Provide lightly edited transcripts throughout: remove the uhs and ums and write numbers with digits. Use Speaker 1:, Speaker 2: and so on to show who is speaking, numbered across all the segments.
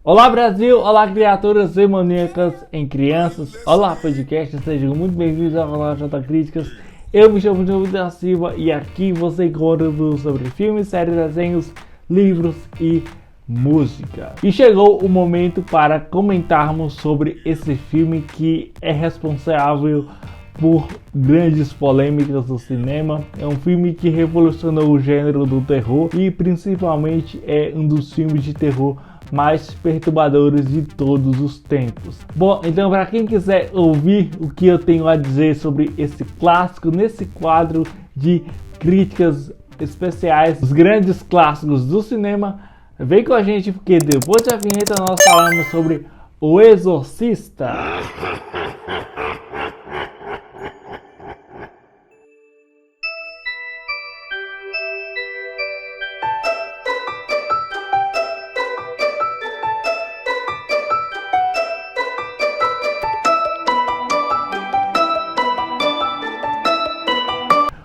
Speaker 1: Olá Brasil, olá criaturas demoníacas em crianças, olá podcast, sejam muito bem-vindos ao canal J Críticas. Eu me chamo João da Silva e aqui você encontra tudo sobre filmes, séries, desenhos, livros e música. E chegou o momento para comentarmos sobre esse filme que é responsável por grandes polêmicas do cinema. É um filme que revolucionou o gênero do terror e principalmente é um dos filmes de terror mais perturbadores de todos os tempos. Bom, então para quem quiser ouvir o que eu tenho a dizer sobre esse clássico, nesse quadro de críticas especiais, os grandes clássicos do cinema, vem com a gente porque depois da vinheta nós falamos sobre O Exorcista.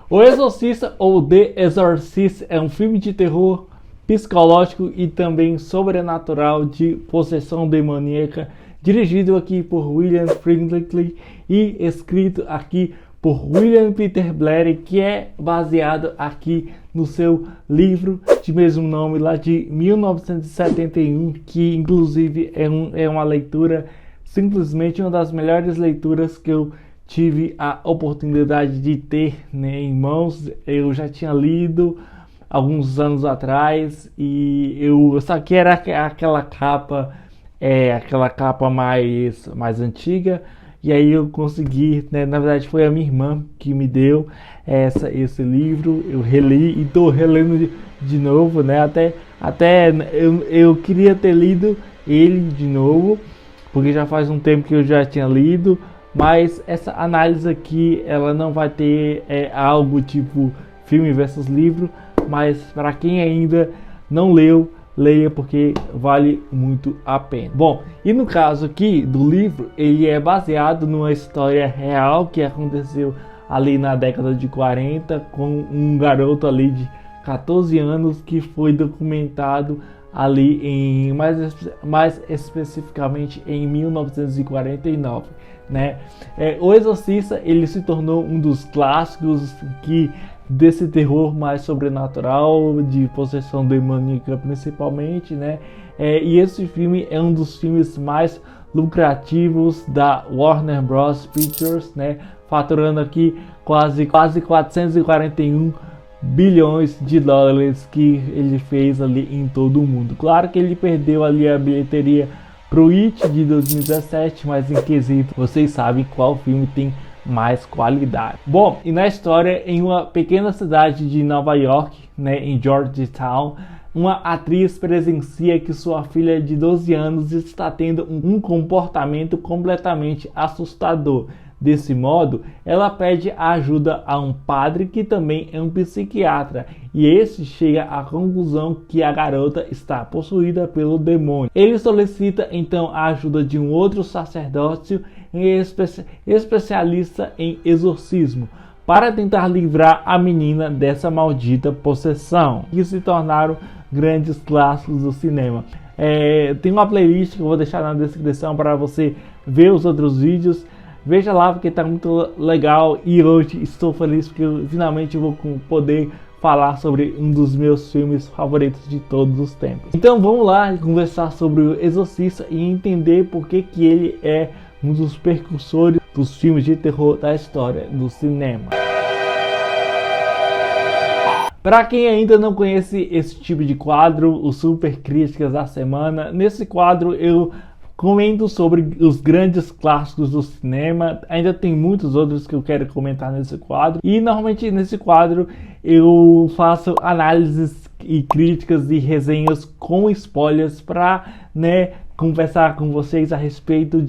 Speaker 1: O Exorcista ou The Exorcist é um filme de terror psicológico e também sobrenatural de possessão demoníaca, dirigido aqui por William Friedkin e escrito aqui por William Peter Blatty, que é baseado aqui no seu livro de mesmo nome lá de 1971, que inclusive é uma leitura, simplesmente uma das melhores leituras que eu tive a oportunidade de ter, né, em mãos. Eu já tinha lido alguns anos atrás e eu só que era aquela capa mais antiga, e aí eu consegui, né, na verdade foi a minha irmã que me deu esse livro. Eu reli e estou relendo de novo, né, até eu queria ter lido ele de novo, porque já faz um tempo que eu já tinha lido. Mas essa análise aqui, ela não vai ter algo tipo filme versus livro, mas para quem ainda não leu, leia porque vale muito a pena. Bom, e no caso aqui do livro, ele é baseado numa história real que aconteceu ali na década de 40 com um garoto ali de 14 anos que foi documentado ali mais especificamente em 1949. Né? O Exorcista, ele se tornou um dos clássicos desse terror mais sobrenatural, de possessão demoníaca principalmente, né? E esse filme é um dos filmes mais lucrativos da Warner Bros. Pictures, né? Faturando aqui quase 441 bilhões de dólares que ele fez ali em todo o mundo. Claro que ele perdeu ali a bilheteria pro It de 2017, mas em quesito vocês sabem qual filme tem mais qualidade. Bom, e na história, em uma pequena cidade de Nova York, né, em Georgetown, uma atriz presencia que sua filha de 12 anos está tendo um comportamento completamente assustador. Desse modo, ela pede ajuda a um padre que também é um psiquiatra, e esse chega à conclusão que a garota está possuída pelo demônio. Ele solicita então a ajuda de um outro sacerdote especialista em exorcismo para tentar livrar a menina dessa maldita possessão, que se tornaram grandes clássicos do cinema. Tem uma playlist que eu vou deixar na descrição para você ver os outros vídeos. Veja lá porque está muito legal, e hoje estou feliz porque eu finalmente vou poder falar sobre um dos meus filmes favoritos de todos os tempos. Então vamos lá conversar sobre o Exorcista e entender por que ele é um dos precursores dos filmes de terror da história do cinema. Para quem ainda não conhece esse tipo de quadro, o Super Críticas da Semana, nesse quadro eu comento sobre os grandes clássicos do cinema. Ainda tem muitos outros que eu quero comentar nesse quadro. E normalmente nesse quadro eu faço análises e críticas e resenhas com spoilers para, né, conversar com vocês a respeito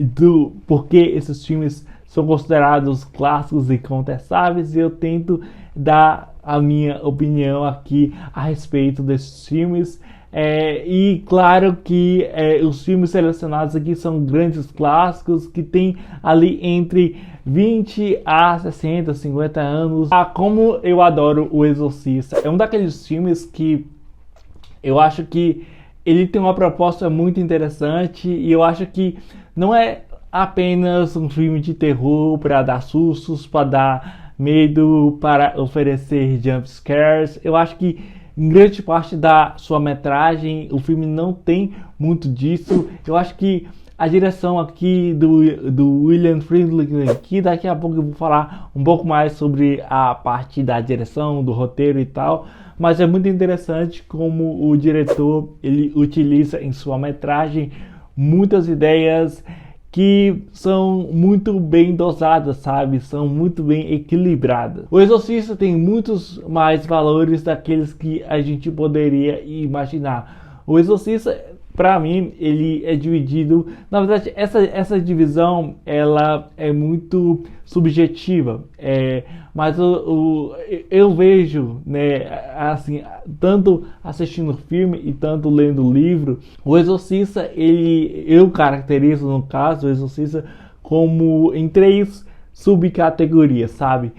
Speaker 1: do porquê esses filmes são considerados clássicos e incontestáveis. E eu tento dar a minha opinião aqui a respeito desses filmes. E claro que os filmes selecionados aqui são grandes clássicos que tem ali entre 20 a 60, 50 anos. Como eu adoro O Exorcista. É um daqueles filmes que eu acho que ele tem uma proposta muito interessante e eu acho que não é apenas um filme de terror para dar sustos, para dar medo, para oferecer jump scares. Eu acho que em grande parte da sua metragem o filme não tem muito disso. Eu acho que a direção aqui do William Friedkin, que daqui a pouco eu vou falar um pouco mais sobre a parte da direção, do roteiro e tal, mas é muito interessante como o diretor ele utiliza em sua metragem muitas ideias que são muito bem dosadas, sabe? São muito bem equilibradas. O Exorcista tem muitos mais valores daqueles que a gente poderia imaginar. O Exorcista, para mim, ele é dividido. Na verdade, essa divisão ela é muito subjetiva. Mas eu vejo, né, assim, tanto assistindo o filme e tanto lendo o livro, o Exorcista, eu caracterizo, no caso, o Exorcista como em 3 subcategorias, sabe?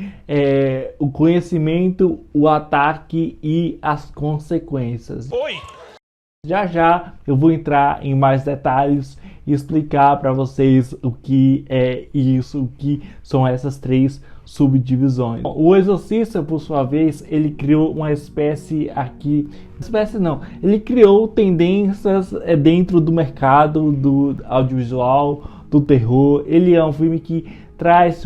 Speaker 1: O conhecimento, o ataque e as consequências.
Speaker 2: Oi!
Speaker 1: Já já eu vou entrar em mais detalhes e explicar para vocês o que é isso, o que são essas 3 subdivisões. O Exorcista, por sua vez, ele criou uma ele criou tendências dentro do mercado do audiovisual, do terror. Ele é um filme que traz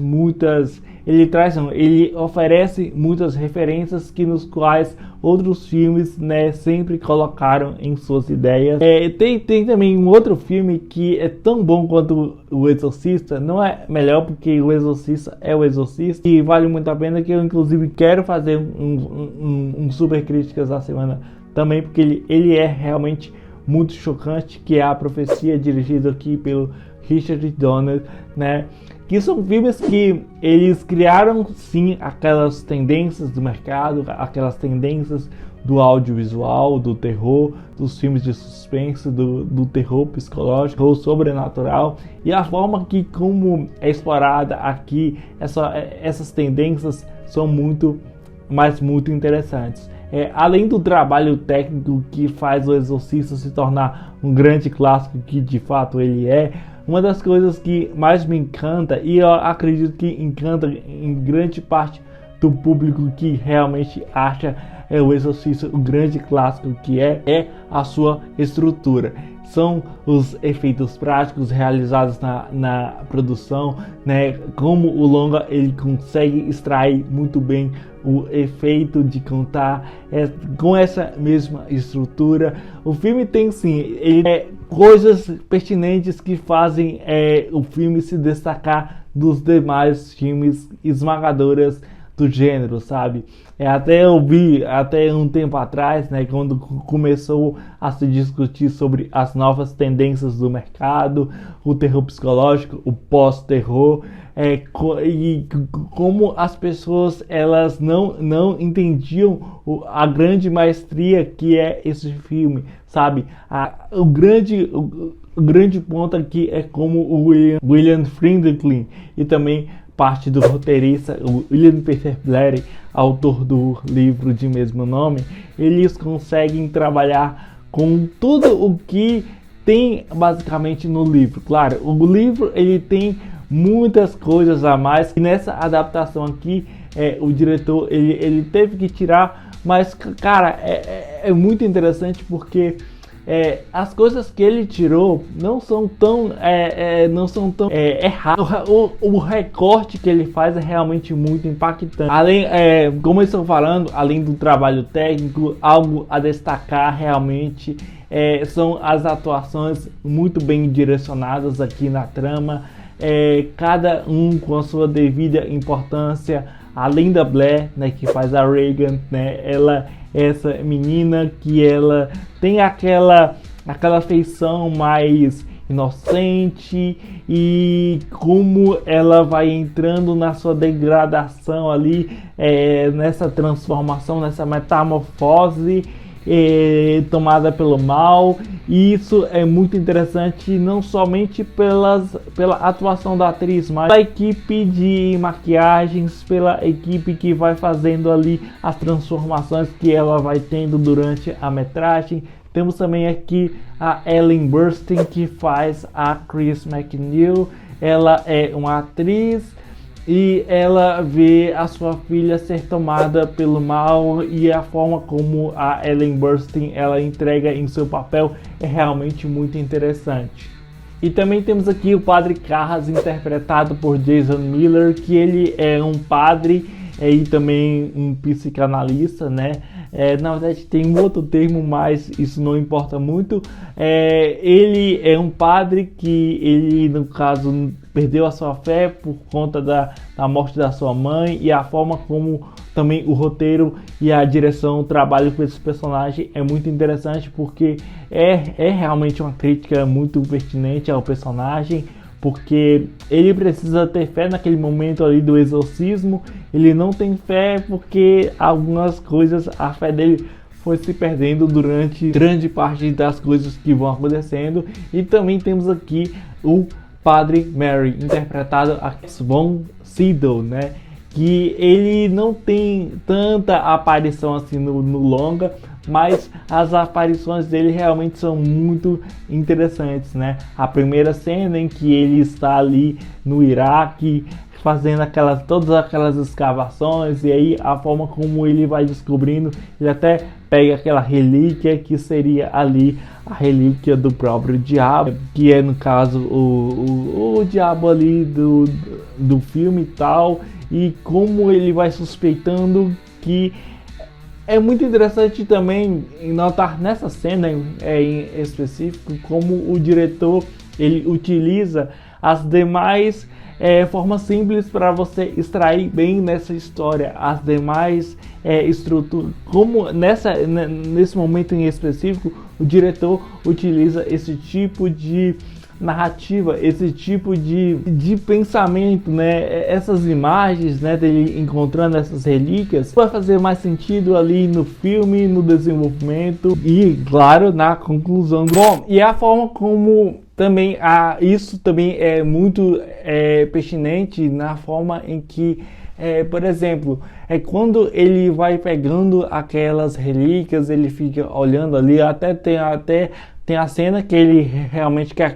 Speaker 1: ele oferece muitas referências que nos quais outros filmes, né, sempre colocaram em suas ideias. Tem também um outro filme que é tão bom quanto o Exorcista, não é melhor porque o Exorcista é o Exorcista e vale muito a pena, que eu inclusive quero fazer um super críticas da semana também, porque ele é realmente muito chocante, que é A Profecia, dirigido aqui pelo Richard Donner, né? Que são filmes que eles criaram sim aquelas tendências do mercado, aquelas tendências do audiovisual, do terror, dos filmes de suspense, do terror psicológico ou sobrenatural, e a forma que como é explorada aqui essas tendências são muito interessantes. Além do trabalho técnico que faz o Exorcista se tornar um grande clássico, que de fato ele é, uma das coisas que mais me encanta, e eu acredito que encanta em grande parte do público que realmente acha o Exorcista o grande clássico que é a sua estrutura. São os efeitos práticos realizados na produção, né? Como o longa ele consegue extrair muito bem o efeito de contar com essa mesma estrutura. O filme tem sim coisas pertinentes que fazem o filme se destacar dos demais filmes esmagadoras do gênero, sabe? Até eu vi até um tempo atrás, né, quando começou a se discutir sobre as novas tendências do mercado, o terror psicológico, o pós-terror, e como as pessoas elas não entendiam a grande maestria que é esse filme, sabe? O grande ponto aqui é como o William Friedkin e também parte do roteirista, o William Peter Blatty, autor do livro de mesmo nome, eles conseguem trabalhar com tudo o que tem basicamente no livro. Claro, o livro ele tem muitas coisas a mais, e nessa adaptação aqui o diretor ele teve que tirar, mas cara, é muito interessante porque as coisas que ele tirou não são tão erradas. O recorte que ele faz é realmente muito impactante. Além, como eu estou falando, além do trabalho técnico, algo a destacar realmente são as atuações muito bem direcionadas aqui na trama. Cada um com a sua devida importância. A Linda Blair, né, que faz a Regan, né, essa menina que ela tem aquela feição mais inocente, e como ela vai entrando na sua degradação ali, nessa transformação, nessa metamorfose, tomada pelo mal. E isso é muito interessante, não somente pela atuação da atriz, mas pela equipe de maquiagens, pela equipe que vai fazendo ali as transformações que ela vai tendo durante a metragem. Temos também aqui a Ellen Burstyn, que faz a Chris McNeil. Ela é uma atriz e ela vê a sua filha ser tomada pelo mal, e a forma como a Ellen Burstyn ela entrega em seu papel é realmente muito interessante. E também temos aqui o Padre Carras, interpretado por Jason Miller, que ele é um padre e também um psicanalista, né? Na verdade tem um outro termo, mas isso não importa muito. Ele é um padre que ele, no caso, perdeu a sua fé por conta da morte da sua mãe, e a forma como também o roteiro e a direção trabalham com esse personagem é muito interessante, porque é realmente uma crítica muito pertinente ao personagem, porque ele precisa ter fé naquele momento ali do exorcismo. Ele não tem fé porque algumas coisas, a fé dele foi se perdendo durante grande parte das coisas que vão acontecendo. E também temos aqui o Padre Mary, interpretado a Von Sydow, né? Que ele não tem tanta aparição assim no longa, mas as aparições dele realmente são muito interessantes, né? A primeira cena em que ele está ali no Iraque fazendo todas aquelas escavações, e aí a forma como ele vai descobrindo, ele até pega aquela relíquia que seria ali a relíquia do próprio diabo, que é no caso o diabo ali do filme e tal, e como ele vai suspeitando que é muito interessante também notar nessa cena em específico como o diretor ele utiliza as demais formas simples para você extrair bem nessa história, as demais estruturas, como nesse momento em específico o diretor utiliza esse tipo de narrativa, esse tipo de pensamento, né? Essas imagens, né, dele encontrando essas relíquias, vai fazer mais sentido ali no filme, no desenvolvimento e, claro, na conclusão. Bom, e a forma como também isso também é muito pertinente na forma em que, por exemplo, quando ele vai pegando aquelas relíquias, ele fica olhando ali, tem a cena que ele realmente quer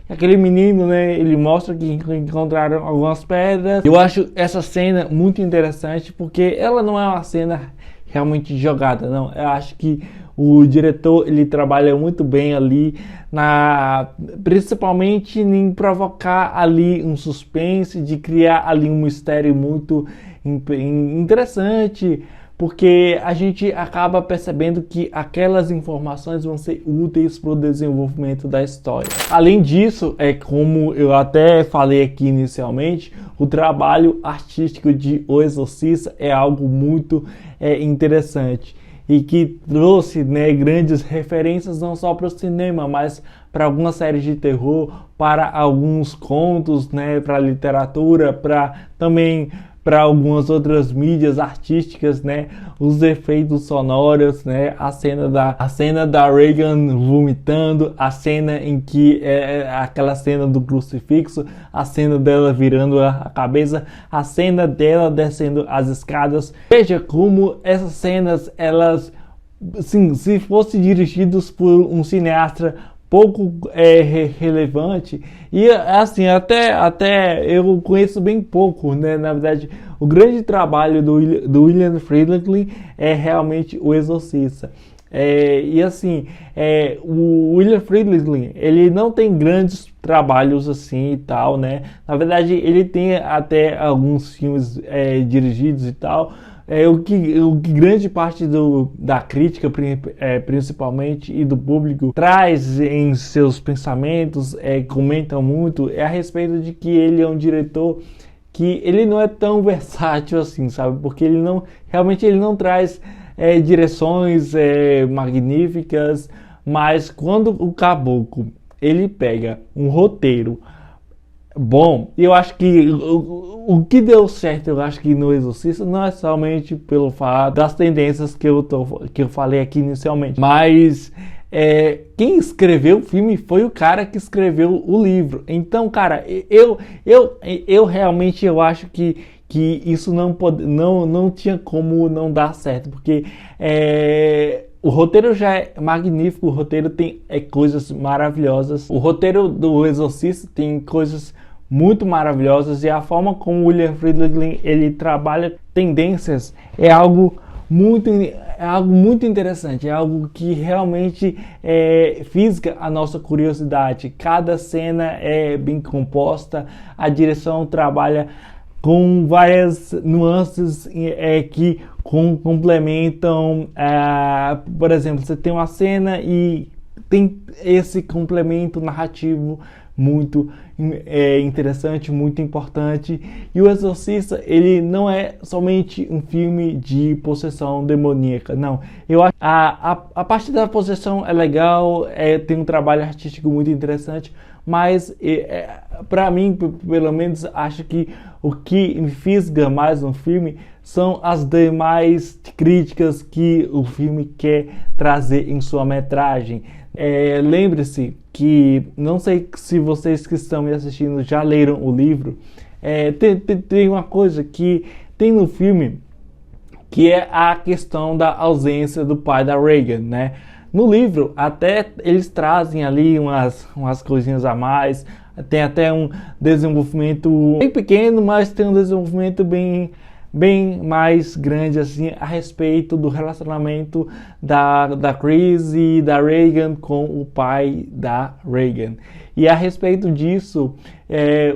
Speaker 1: aquele menino, né? Ele mostra que encontraram algumas pedras. Eu acho essa cena muito interessante, porque ela não é uma cena realmente jogada, não. Eu acho que o diretor ele trabalha muito bem ali, principalmente em provocar ali um suspense, de criar ali um mistério muito interessante, porque a gente acaba percebendo que aquelas informações vão ser úteis para o desenvolvimento da história. Além disso, como eu até falei aqui inicialmente, o trabalho artístico de O Exorcista é algo muito interessante, e que trouxe, né, grandes referências não só para o cinema, mas para algumas séries de terror, para alguns contos, né, para a literatura, também para algumas outras mídias artísticas, né, os efeitos sonoros, né, a cena da Regan vomitando, a cena em que aquela cena do crucifixo, a cena dela virando a cabeça, a cena dela descendo as escadas. Veja como essas cenas, elas, sim, se fossem dirigidas por um cineasta pouco relevante, e assim, até eu conheço bem pouco, né? Na verdade, o grande trabalho do William Friedkin é realmente O Exorcista. E assim, o William Friedkin, ele não tem grandes trabalhos assim e tal, né? Na verdade, ele tem até alguns filmes dirigidos e tal. O que grande parte da crítica, principalmente, e do público traz em seus pensamentos, comentam muito, a respeito de que ele é um diretor que ele não é tão versátil assim, sabe? Porque ele não traz direções magníficas, mas quando o caboclo ele pega um roteiro bom, eu acho que o que deu certo, eu acho que no Exorcista não é somente pelo fato das tendências que eu falei aqui inicialmente, mas quem escreveu o filme foi o cara que escreveu o livro. Então, cara, eu realmente eu acho que isso não tinha como não dar certo, porque O roteiro já é magnífico, o roteiro tem coisas maravilhosas. O roteiro do Exorcista tem coisas muito maravilhosas, e a forma como o William Friedkin ele trabalha tendências é algo muito interessante, é algo que realmente fisga a nossa curiosidade. Cada cena é bem composta, a direção trabalha com várias nuances que complementam. Por exemplo, você tem uma cena e tem esse complemento narrativo muito interessante, muito importante. E o Exorcista, ele não é somente um filme de possessão demoníaca, não. Eu acho a parte da possessão é legal, tem um trabalho artístico muito interessante, mas para mim, pelo menos, acho que o que me fisga mais no filme são as demais críticas que o filme quer trazer em sua metragem. Lembre-se que, não sei se vocês que estão me assistindo já leram o livro, tem uma coisa que tem no filme, que é a questão da ausência do pai da Regan, né? No livro, até eles trazem ali umas coisinhas a mais, tem até um desenvolvimento bem pequeno, mas tem um desenvolvimento bem mais grande assim a respeito do relacionamento da Chris e da Regan com o pai da Regan. E a respeito disso,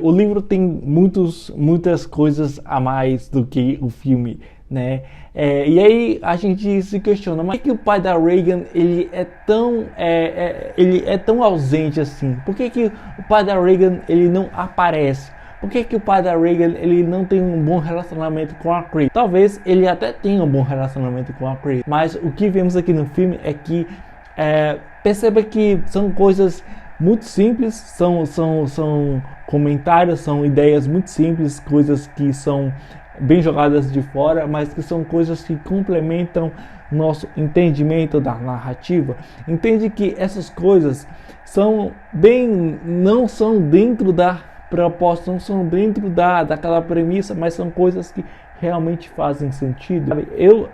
Speaker 1: o livro tem muitas coisas a mais do que o filme, né? E aí a gente se questiona, mas por que o pai da Regan ele é tão ausente assim? Por que o pai da Regan ele não aparece? Por que o pai da Regan ele não tem um bom relacionamento com a Chris? Talvez ele até tenha um bom relacionamento com a Chris, mas o que vemos aqui no filme é que perceba que são coisas muito simples, são comentários, são ideias muito simples, coisas que são bem jogadas de fora, mas que são coisas que complementam nosso entendimento da narrativa. Entende que essas coisas não são dentro da proposta, não são dentro daquela premissa, mas são coisas que realmente fazem sentido. Eu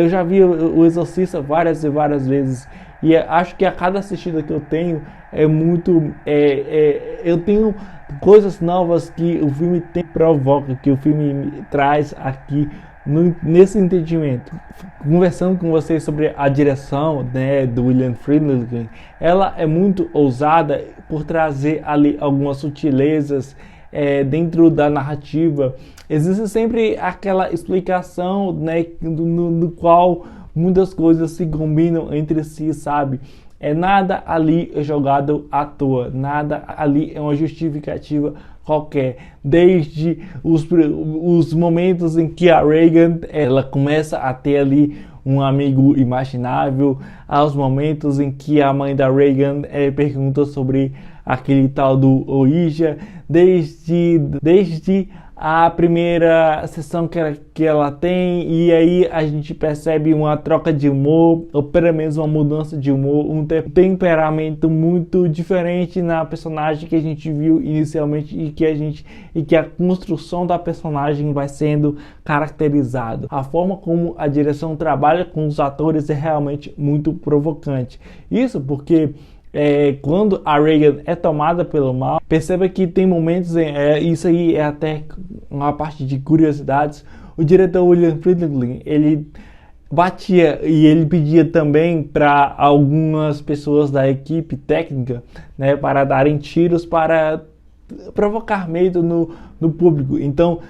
Speaker 1: já vi o Exorcista várias e várias vezes, e acho que a cada assistida que eu tenho eu tenho coisas novas que o filme provoca, que o filme traz aqui nesse entendimento. Conversando com vocês sobre a direção, né, do William Friedkin, ela é muito ousada por trazer ali algumas sutilezas dentro da narrativa. Existe sempre aquela explicação, né, no qual muitas coisas se combinam entre si, sabe? Nada ali é jogado à toa, nada ali é uma justificativa qualquer. Desde os momentos em que a Regan ela começa a ter ali um amigo imaginável, aos momentos em que a mãe da Regan pergunta sobre aquele tal do Ouija, desde a primeira sessão que ela tem, e aí a gente percebe uma troca de humor, ou pelo menos uma mudança de humor, um temperamento muito diferente na personagem que a gente viu inicialmente e que a construção da personagem vai sendo caracterizado. A forma como a direção trabalha com os atores é realmente muito provocante. Isso porque quando a Regan é tomada pelo mal, perceba que tem momentos, isso aí é até uma parte de curiosidades, o diretor William Friedkin, ele batia e ele pedia também para algumas pessoas da equipe técnica, né, para darem tiros para provocar medo no público. Então,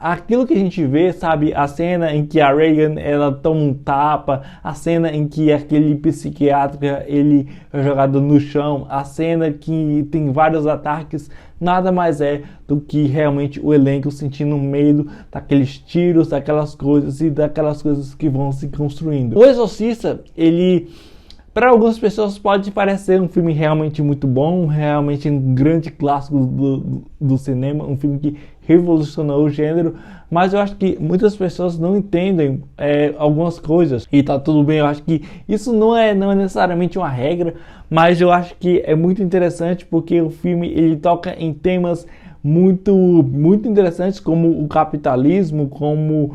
Speaker 1: aquilo que a gente vê, sabe, a cena em que a Regan ela toma um tapa, a cena em que aquele psiquiatra ele é jogado no chão, a cena que tem vários ataques, nada mais é do que realmente o elenco sentindo medo daqueles tiros, daquelas coisas e daquelas coisas que vão se construindo. O Exorcista, ele, para algumas pessoas pode parecer um filme realmente muito bom, realmente um grande clássico do cinema, um filme que revolucionou o gênero, mas eu acho que muitas pessoas não entendem algumas coisas, e tá tudo bem. Eu acho que isso não é necessariamente uma regra, mas eu acho que é muito interessante porque o filme ele toca em temas muito interessantes, como o capitalismo, como,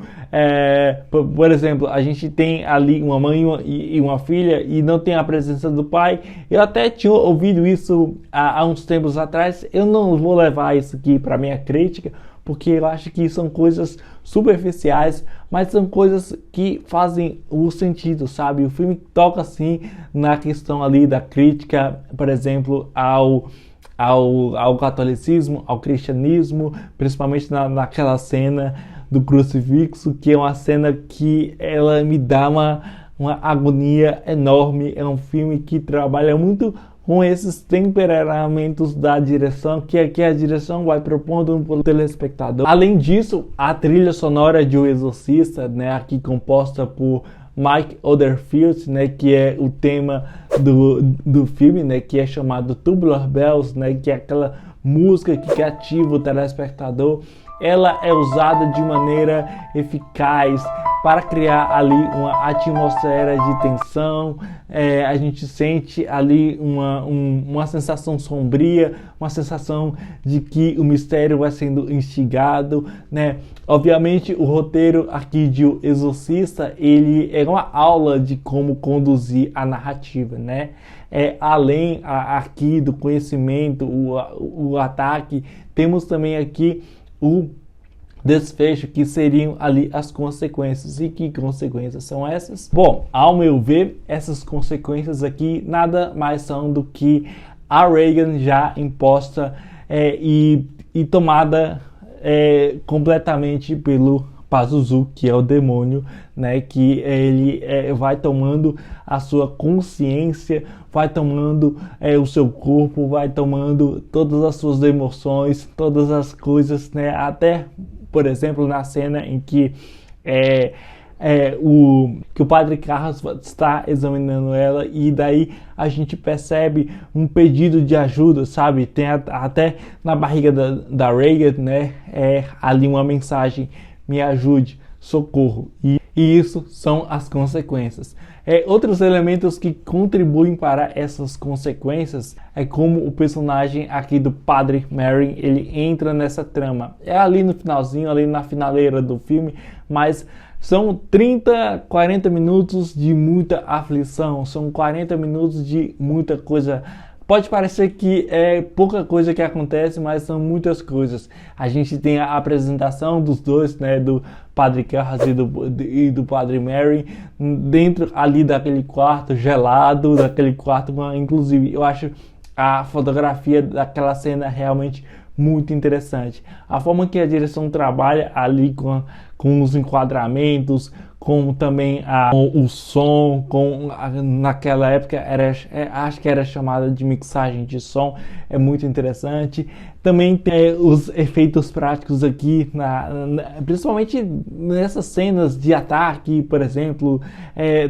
Speaker 1: por exemplo, a gente tem ali uma mãe e uma filha e não tem a presença do pai. Eu até tinha ouvido isso há uns tempos atrás. Eu não vou levar isso aqui para minha crítica, porque eu acho que são coisas superficiais, mas são coisas que fazem o sentido, sabe? O filme toca assim na questão ali da crítica, por exemplo, ao catolicismo, ao cristianismo, principalmente naquela cena do crucifixo, que é uma cena que ela me dá uma agonia enorme. É um filme que trabalha muito com esses temperamentos da direção, que aqui a direção vai propondo para o telespectador. Além disso, a trilha sonora de O Exorcista, né, aqui composta por Mike Oldfield, né, que é o tema do filme, né, que é chamado Tubular Bells, né, que é aquela música que cativa o telespectador. Ela é usada de maneira eficaz para criar ali uma atmosfera de tensão. A gente sente ali uma sensação sombria, uma sensação de que o mistério vai sendo instigado, né? Obviamente, o roteiro aqui de O Exorcista, ele é uma aula de como conduzir a narrativa, né? Além aqui do conhecimento, o ataque, temos também aqui o desfecho, que seriam ali as consequências. E que consequências são essas? Bom, ao meu ver, essas consequências aqui nada mais são do que a Regan já imposta e tomada completamente pelo Pazuzu, que é o demônio, né? Que ele vai tomando a sua consciência, vai tomando o seu corpo, vai tomando todas as suas emoções, todas as coisas, né? Até, por exemplo, na cena em que o Padre Carlos está examinando ela, e daí a gente percebe um pedido de ajuda, sabe? Tem até na barriga da Regan, né? Ali uma mensagem: me ajude, socorro. E isso são as consequências. Outros elementos que contribuem para essas consequências é como o personagem aqui do Padre Merrin, ele entra nessa trama. É ali no finalzinho, ali na finaleira do filme, mas são 30, 40 minutos de muita aflição, são 40 minutos de muita coisa. Pode parecer que é pouca coisa que acontece, mas são muitas coisas. A gente tem a apresentação dos dois, né, do Padre Carlos e do Padre Merrin, dentro ali daquele quarto gelado, daquele quarto. Inclusive, eu acho a fotografia daquela cena realmente muito interessante. A forma que a direção trabalha ali com os enquadramentos, com também o som, naquela época acho que era chamada de mixagem de som, é muito interessante. Também tem os efeitos práticos aqui, principalmente nessas cenas de ataque, por exemplo,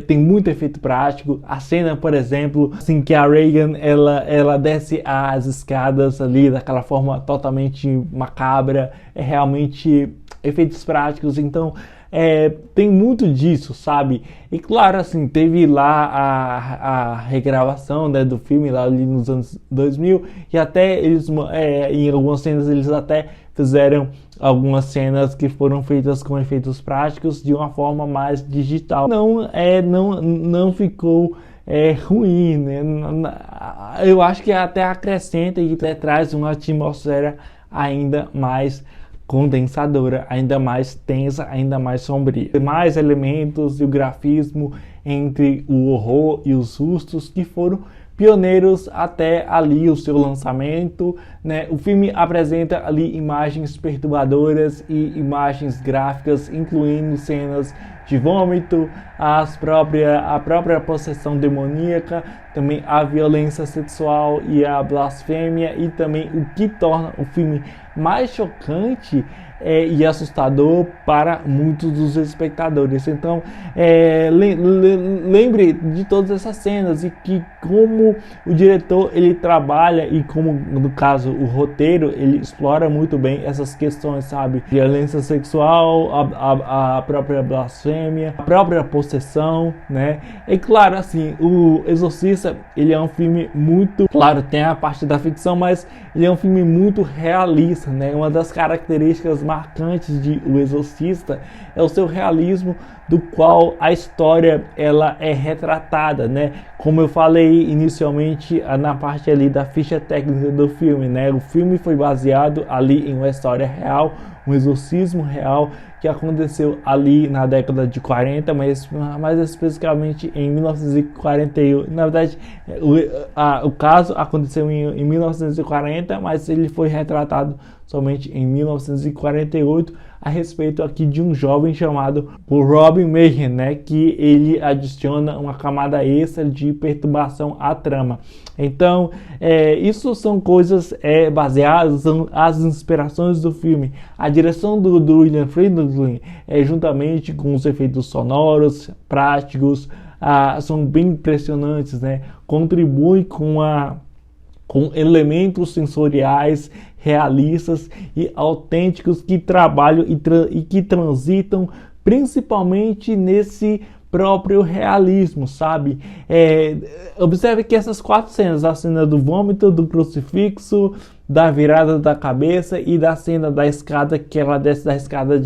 Speaker 1: tem muito efeito prático. A cena, por exemplo, assim que a Regan ela desce as escadas ali daquela forma totalmente macabra, é realmente efeitos práticos. Então tem muito disso, sabe? E claro, assim, teve lá a regravação, né, do filme lá ali nos anos 2000, e até eles, em algumas cenas, eles até fizeram algumas cenas que foram feitas com efeitos práticos de uma forma mais digital. Não ficou ruim, né? Eu acho que até acrescenta e até traz uma atmosfera ainda mais condensadora, ainda mais tensa, ainda mais sombria. Mais elementos e o grafismo entre o horror e os sustos que foram pioneiros até ali o seu lançamento, né? O filme apresenta ali imagens perturbadoras e imagens gráficas, incluindo cenas de vômito, a própria possessão demoníaca, também a violência sexual e a blasfêmia, e também o que torna o filme mais chocante e assustador para muitos dos espectadores. Então, lembre de todas essas cenas e que como o diretor ele trabalha, e como no caso o roteiro ele explora muito bem essas questões, sabe? Violência sexual, a própria blasfêmia, a própria possessão, né? E claro, assim, o Exorcista, ele é um filme muito, claro, tem a parte da ficção, mas ele é um filme muito realista, né? Uma das características marcantes de O Exorcista é o seu realismo, do qual a história ela é retratada, né? Como eu falei inicialmente na parte ali da ficha técnica do filme, né? O filme foi baseado ali em uma história real, um exorcismo real que aconteceu ali na década de 40, mas mais especificamente em 1941. Na verdade, o caso aconteceu em 1940, mas ele foi retratado somente em 1948, a respeito aqui de um jovem chamado Robin Mayhem, né, que ele adiciona uma camada extra de perturbação à trama. Então, isso são coisas baseadas, são as inspirações do filme. A direção do William Friedkin, juntamente com os efeitos sonoros, práticos, são bem impressionantes, né, contribui com elementos sensoriais realistas e autênticos que trabalham e que transitam principalmente nesse próprio realismo, sabe? Observe que essas 4 cenas, a cena do vômito, do crucifixo, da virada da cabeça e da cena da escada, que ela desce da escada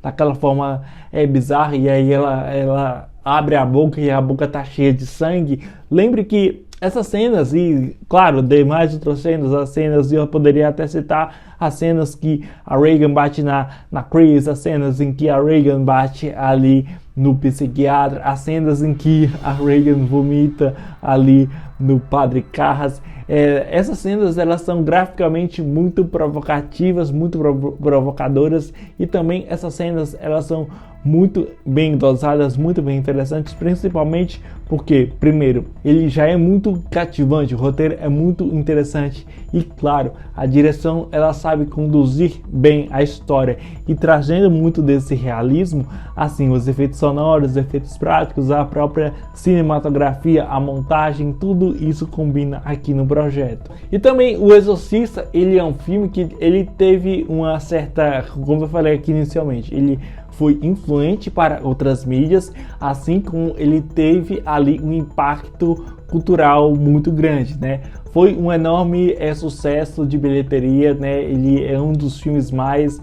Speaker 1: daquela forma bizarra, e aí ela abre a boca e a boca tá cheia de sangue. Lembre que essas cenas, e claro, demais outras cenas, as cenas, eu poderia até citar as cenas que a Regan bate na Chris, as cenas em que a Regan bate ali no psiquiatra, as cenas em que a Regan vomita ali no Padre Carras. Essas cenas, elas são graficamente muito provocativas, muito provocadoras, e também essas cenas, elas são muito bem dosadas, muito bem interessantes, principalmente porque, primeiro, ele já é muito cativante, o roteiro é muito interessante e, claro, a direção ela sabe conduzir bem a história e trazendo muito desse realismo, assim, os efeitos sonoros, os efeitos práticos, a própria cinematografia, a montagem, tudo isso combina aqui no projeto. E também o Exorcista, ele é um filme que ele teve uma certa, como eu falei aqui inicialmente, ele foi influente para outras mídias, assim como ele teve ali um impacto cultural muito grande, né? Foi um enorme sucesso de bilheteria, né? Ele é um dos filmes mais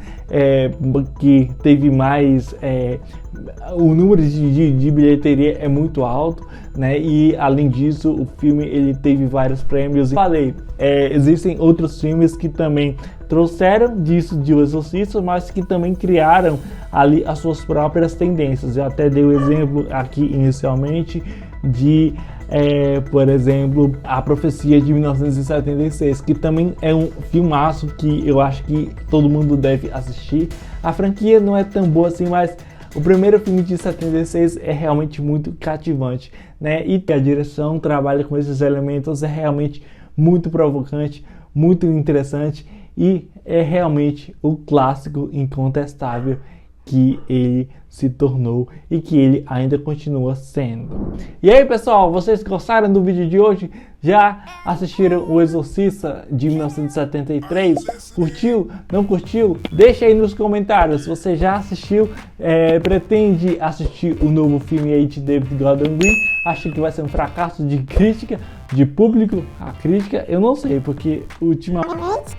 Speaker 1: que teve mais o número de bilheteria é muito alto, né? E além disso, o filme ele teve vários prêmios. Falei, existem outros filmes que também trouxeram disso de O Exorcista, mas que também criaram ali as suas próprias tendências. Eu até dei o exemplo aqui inicialmente de por exemplo, A Profecia de 1976, que também é um filmaço que eu acho que todo mundo deve assistir. A franquia não é tão boa assim, mas o primeiro filme de 76 é realmente muito cativante, né? E a direção trabalha com esses elementos, é realmente muito provocante, muito interessante, e é realmente o clássico incontestável que ele se tornou e que ele ainda continua sendo. E aí, pessoal, vocês gostaram do vídeo de hoje? Já assistiram O Exorcista de 1973? Curtiu? Não curtiu? Deixa aí nos comentários. Se você já assistiu, pretende assistir o novo filme aí de David Gordon Green, acha que vai ser um fracasso de crítica, de público? A crítica, eu não sei, porque ultimamente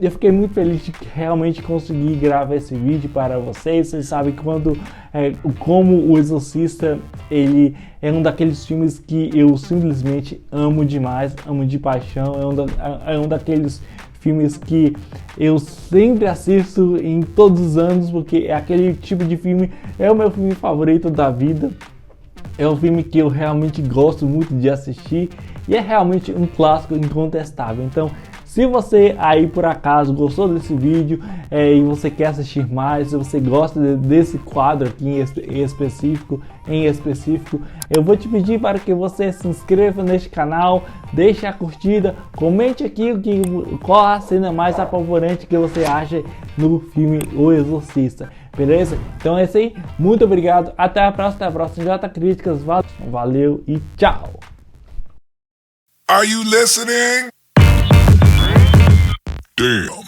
Speaker 1: eu fiquei muito feliz de realmente conseguir gravar esse vídeo para vocês. Vocês sabem como O Exorcista, ele é um daqueles filmes que eu simplesmente amo demais, amo de paixão, é um daqueles filmes que eu sempre assisto em todos os anos, porque é aquele tipo de filme, é o meu filme favorito da vida. É um filme que eu realmente gosto muito de assistir e é realmente um clássico incontestável. Então, se você aí por acaso gostou desse vídeo e você quer assistir mais, se você gosta desse quadro aqui em específico, eu vou te pedir para que você se inscreva neste canal, deixe a curtida, comente aqui qual a cena mais apavorante que você acha no filme O Exorcista. Beleza? Então é isso aí. Muito obrigado. Até a próxima. J Críticas. Valeu e tchau.
Speaker 2: Are you listening? Damn.